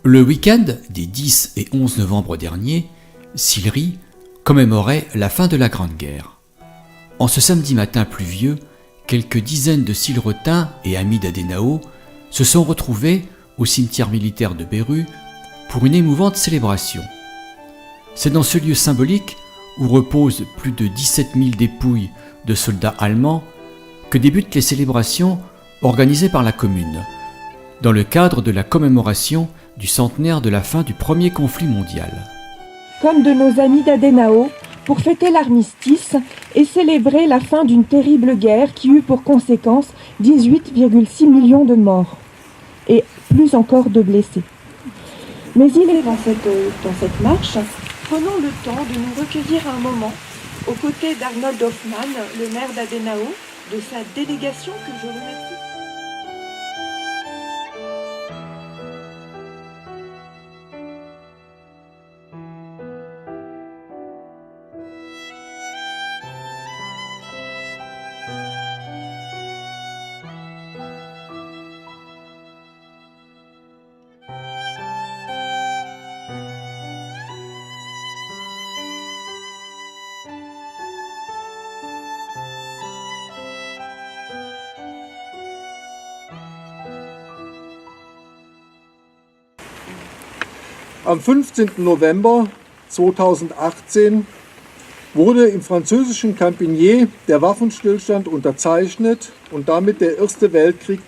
Le week-end des 10 et 11 novembre dernier, Sillery commémorait la fin de la Grande Guerre. En ce samedi matin pluvieux, quelques dizaines de Sillerotains et amis d'Adenao se sont retrouvés au cimetière militaire de Beru pour une émouvante célébration. C'est dans ce lieu symbolique où reposent plus de 17 000 dépouilles de soldats allemands que débutent les célébrations organisées par la commune, dans le cadre de la commémoration du centenaire de la fin du premier conflit mondial. Comme de nos amis d'Adenao, pour fêter l'armistice et célébrer la fin d'une terrible guerre qui eut pour conséquence 18,6 millions de morts et plus encore de blessés. Mais il est dans cette marche, prenons le temps de nous recueillir un moment aux côtés d'Arnold Hoffmann, le maire d'Adenao, de sa délégation que je remercie. Am 15. November 2018 wurde im französischen Campigné der Waffenstillstand unterzeichnet und damit der Erste Weltkrieg.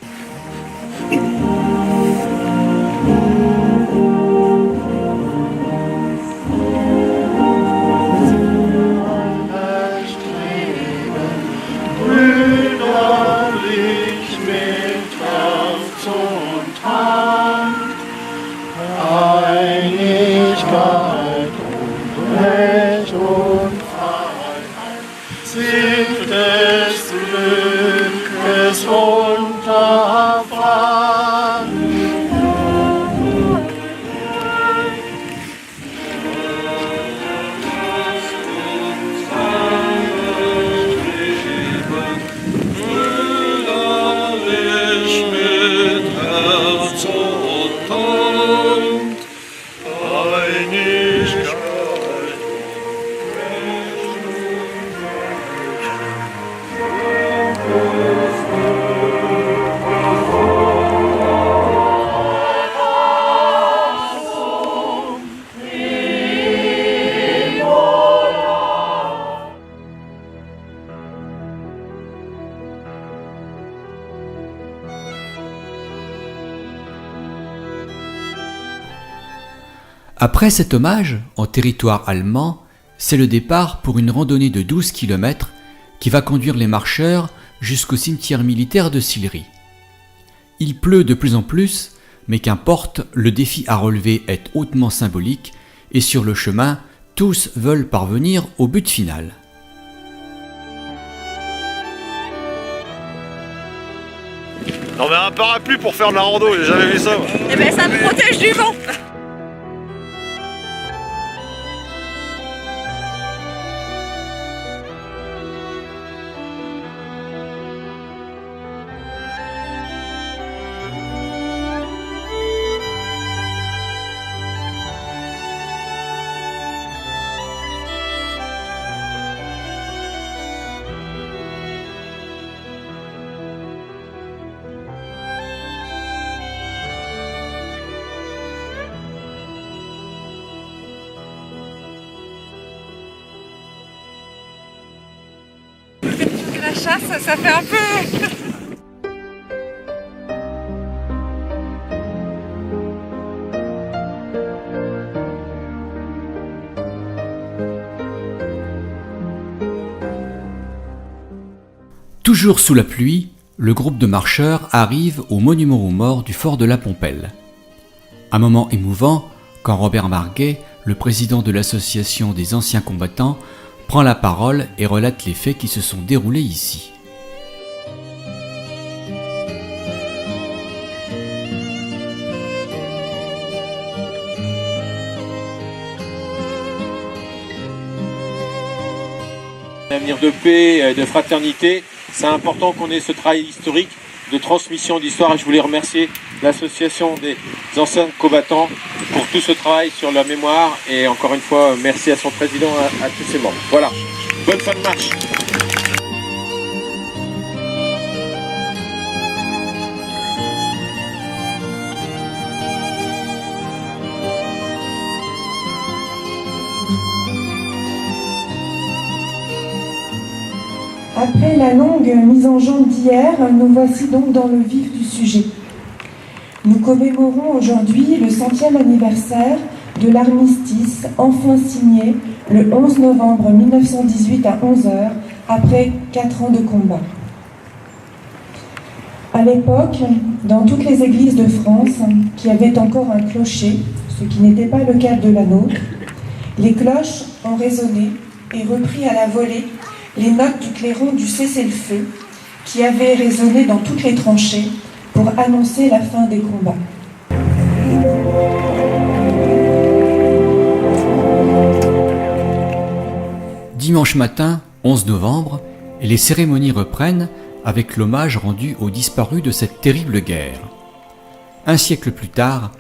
Après cet hommage en territoire allemand, c'est le départ pour une randonnée de 12 km qui va conduire les marcheurs jusqu'au cimetière militaire de Sillery. Il pleut de plus en plus, mais qu'importe, le défi à relever est hautement symbolique et sur le chemin, tous veulent parvenir au but final. On met un parapluie pour faire de la rando, j'ai jamais vu ça. Eh ben ça me protège du vent. La chasse, ça fait un peu... Toujours sous la pluie, le groupe de marcheurs arrive au monument aux morts du fort de la Pompelle. Un moment émouvant quand Robert Marguet, le président de l'association des anciens combattants, prend la parole et relate les faits qui se sont déroulés ici. Un avenir de paix, de fraternité, c'est important qu'on ait ce travail historique de transmission d'histoire. Je voulais remercier l'association des anciens combattants pour tout ce travail sur leur mémoire. Et encore une fois, merci à son président, à tous ses membres. Voilà, bonne fin de marche. Après la longue mise en jambe d'hier, nous voici donc dans le vif du sujet. Nous commémorons aujourd'hui le 100e anniversaire de l'armistice enfin signé le 11 novembre 1918 à 11h, après 4 ans de combat. À l'époque, dans toutes les églises de France qui avaient encore un clocher, ce qui n'était pas le cas de la nôtre, les cloches ont résonné et repris à la volée les notes du clairon du cessez-le-feu qui avait résonné dans toutes les tranchées pour annoncer la fin des combats. Dimanche matin, 11 novembre, les cérémonies reprennent avec l'hommage rendu aux disparus de cette terrible guerre. Un siècle plus tard,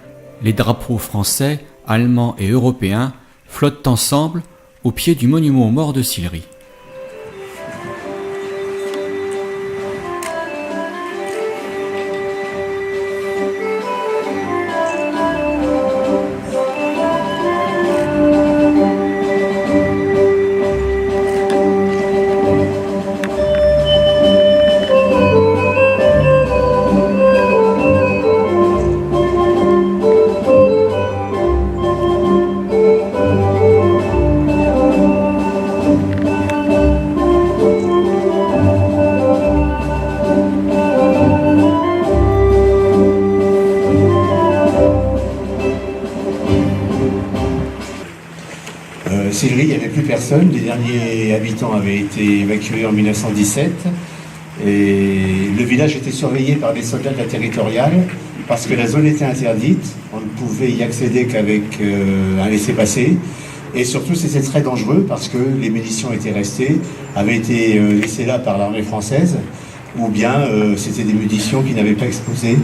les drapeaux français, allemands et européens flottent ensemble au pied du monument aux morts de Sillery. Sillery, il n'y avait plus personne. Les derniers habitants avaient été évacués en 1917. Et le village était surveillé par des soldats de la territoriale parce que la zone était interdite. On ne pouvait y accéder qu'avec un laissez-passer. Et surtout, c'était très dangereux parce que les munitions étaient restées, avaient été laissées là par l'armée française, ou bien c'était des munitions qui n'avaient pas explosé.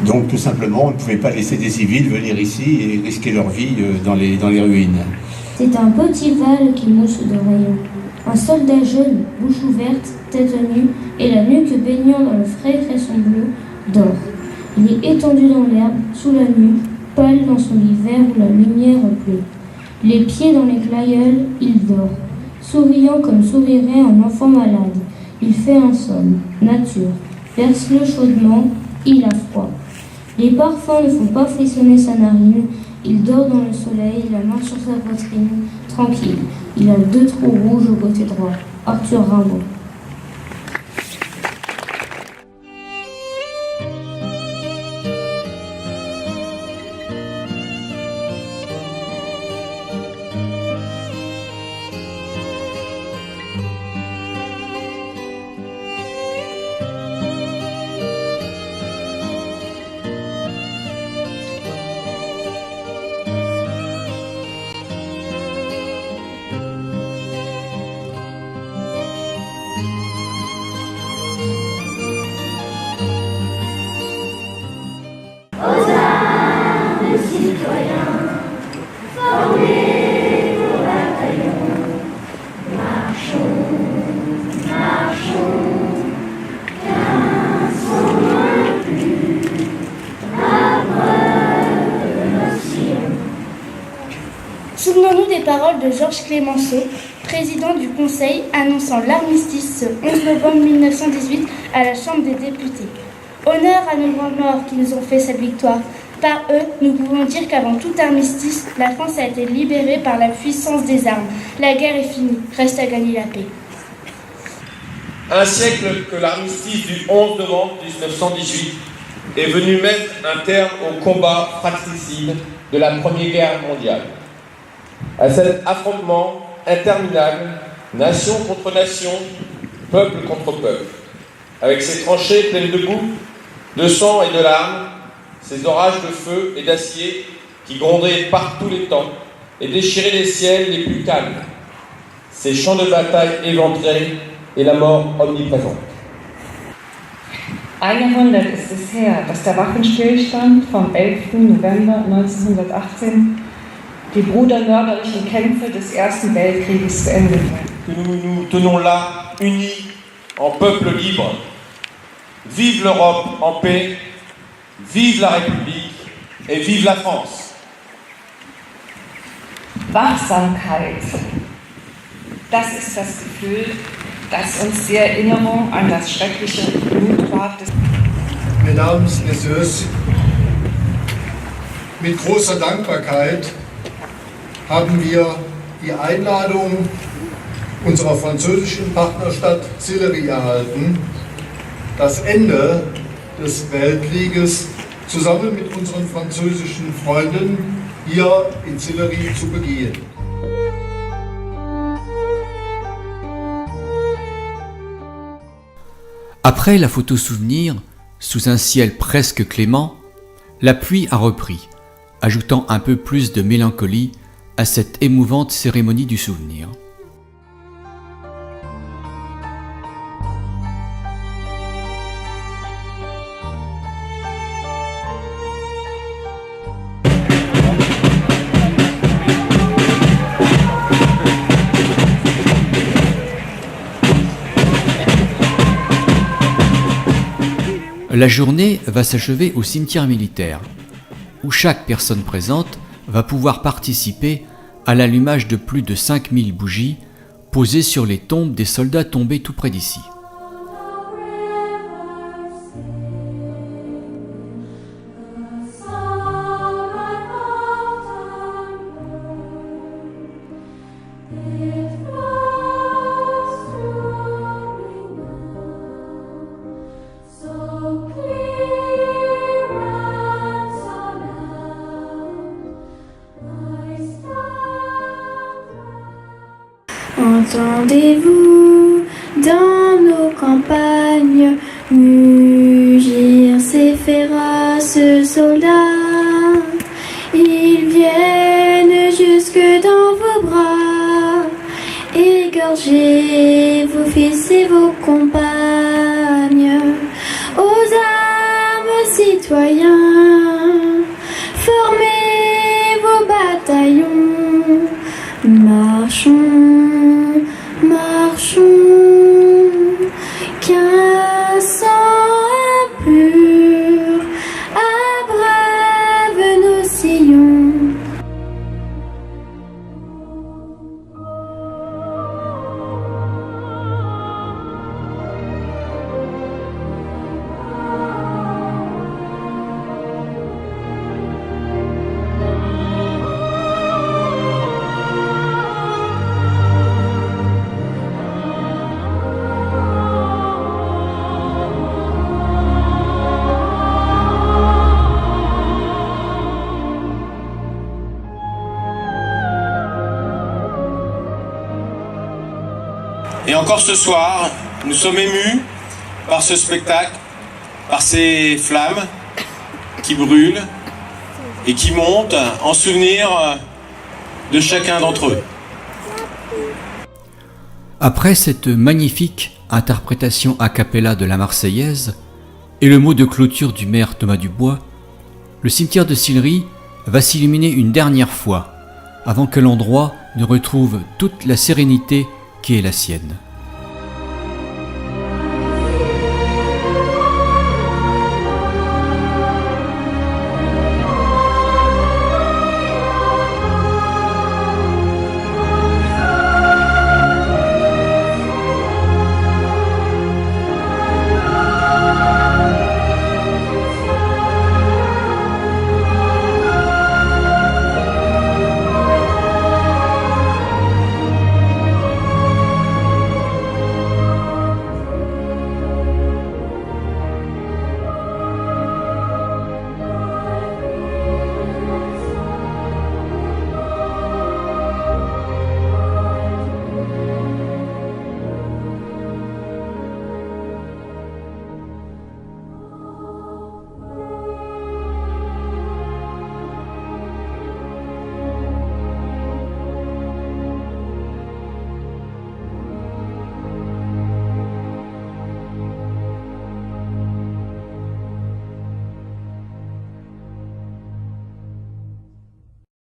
Donc tout simplement, on ne pouvait pas laisser des civils venir ici et risquer leur vie dans les ruines. C'est un petit val qui mousse de rayons. Un soldat jeune, bouche ouverte, tête nue, et la nuque baignant dans le frais cresson bleu, dort. Il est étendu dans l'herbe, sous la nuit, pâle dans son lit vert où la lumière pleut. Les pieds dans les glaïeuls, il dort, souriant comme sourirait un enfant malade. Il fait un somme, nature, verse-le chaudement, il a froid. Les parfums ne font pas frissonner sa narine. Il dort dans le soleil, la main sur sa poitrine, tranquille. Il a 2 trous rouges au côté droit. Arthur Rimbaud. Souvenons-nous des paroles de Georges Clemenceau, président du Conseil, annonçant l'armistice ce 11 novembre 1918 à la Chambre des députés. Honneur à nos grands morts qui nous ont fait cette victoire. Par eux, nous pouvons dire qu'avant tout armistice, la France a été libérée par la puissance des armes. La guerre est finie, reste à gagner la paix. Un siècle que l'armistice du 11 novembre 1918 est venu mettre un terme au combat fratricide de la Première Guerre mondiale. À cet affrontement interminable, nation contre nation, peuple contre peuple, avec ses tranchées pleines de boue, de sang et de larmes, ces orages de feu et d'acier qui grondaient par tous les temps et déchiraient les ciels les plus calmes, ces champs de bataille éventrés et la mort omniprésente. Ein Jahrhundert ist es her, dass der Waffenstillstand vom 11. November 1918 die brudermörderlichen Kämpfe des Ersten Weltkrieges beendet hat. Que nous nous tenons là, unis, en peuple libre. Vive l'Europe en paix, vive la République et vive la France. Wachsamkeit, das ist das Gefühl, das uns die Erinnerung an das schreckliche Blutbad des... Mesdames, Messieurs, mit großer Dankbarkeit haben wir die Einladung unserer französischen Partnerstadt Sillery erhalten, das Ende des Weltkrieges zusammen mit unseren französischen Freunden hier in Sillery zu begehen. Après la photo souvenir, sous un ciel presque clément, la pluie a repris, ajoutant un peu plus de mélancolie à cette émouvante cérémonie du souvenir. La journée va s'achever au cimetière militaire, où chaque personne présente va pouvoir participer à l'allumage de plus de 5000 bougies posées sur les tombes des soldats tombés tout près d'ici. Entendez-vous dans nos campagnes mugir ces féroces soldats? Ils viennent jusque dans vos bras, égorger vos fils et vos compagnes. Aux armes, citoyens, formez vos bataillons, marchons, marchons, qu'un sang impur abreuve nos sillons. Et encore ce soir, nous sommes émus par ce spectacle, par ces flammes qui brûlent et qui montent en souvenir de chacun d'entre eux. Après cette magnifique interprétation a cappella de la Marseillaise et le mot de clôture du maire Thomas Dubois, le cimetière de Sillery va s'illuminer une dernière fois avant que l'endroit ne retrouve toute la sérénité qui est la sienne.